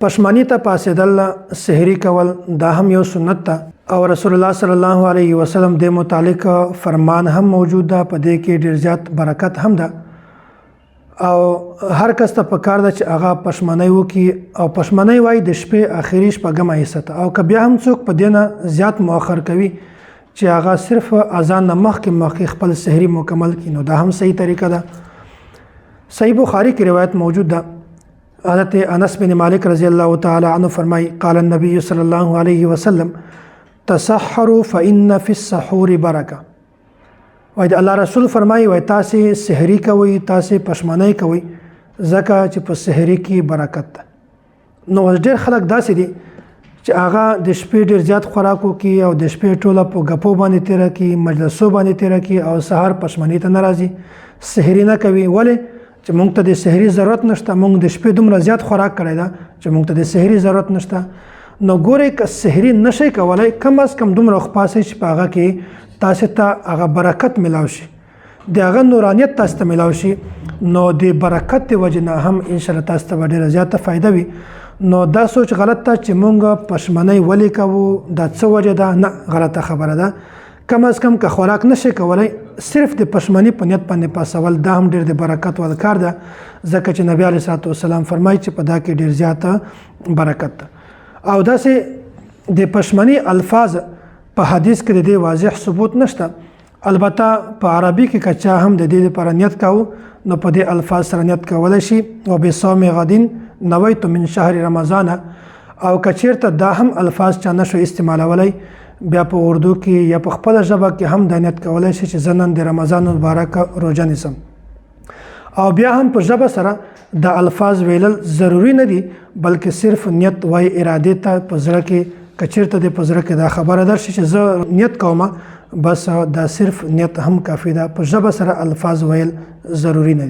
پښمنی ته پاسېدل سحری کول دا هم یو سنت ده او رسول الله صلی الله علیه وسلم د متعلق فرمان هم موجود ده. په دې کې ډیر زیات برکت هم ده او هر کس ته پکار ده چې هغه پښمنی وکي او پښمنی وای د شپې اخیری شپږم حصہ او که بیا هم څوک په دینه زیات مؤخر کوي چې هغه صرف اذان نه مخکې خپل سحری مکمل کړي نو دا هم صحیح طریقه ده. صحیح بخاری کی روایت موجود ده. حضرت انس بن مالک رضی الله تعالی عنہ فرمای قال النبي صلی الله علیه وسلم تسحروا فإن في السحور برکه. وای د الله رسول فرمای وای تاسو سحری کوي تاسو پښمنۍ کوي ځکه چې په سحری کې برکت ده. نو ډېر خلک داسې دي چې هغه د شپې ډېر زیات خوراکو کې او د شپې ټوله په غپو باندې تیر کې مجلسو باندې تیر کې او سحر پښمنۍ ته ناراضي سحری نه کوي. ولې چې موږ ته د سحری ضرورت نشته، موږ د شپې دومره زیات خوراک کړی دا چې موږ ته د سحری ضرورت نشته. نو ګورئ که سحری نشئ کولی کم از کم دومره خپاسئ چې په هغه کې تاسو ته هغه برکت ملاو شي، د هغه نورانیت تاسو ته ملاو شي. نو د برکت د وجې نه هم انشاءالله تاسو ته به ډېره زیاته فایده وي. نو دا سوچ غلط ده چې موږ پښمنۍ ولې کوو دا څه وجه ده، نه غلطه خبره ده. کم از کم که خوراک نشي کولی صرف د پښمنۍ په نیت باندې پاسول دا هم ډېر د برکت ول کار ده ځکه چې نبی علیه الصلاة والسلام فرمایي چې په دا کې ډېر زیاته برکت ده. او داسې د پښمنۍ الفاظ په حدیث کې د دې واضح ثبوت نشته. البته په عربي کې که چا هم د دې لپاره نیت کوو نو په دې الفاظ سره نیت کولی شي او بصوم غدین نویت من شهر رمضان. او که چیرته دا هم الفاظ چا نشو استعمالولی بیا په اردو کې یا په خپله ژبه کې هم دا نیت کولی شي چې زه نن د رمضان مبارک روژه نیسم. او بیا هم په ژبه سره دا الفاظ ویلل ضروری نه دي بلکې صرف نیت وای ارادې ته په زړه کې که چیرته د په زړه کې دا خبره درشي چې زه نیت کوم بس دا صرف نیت هم کافي ده. په ژبه سره الفاظ ویل ضروری نه دي.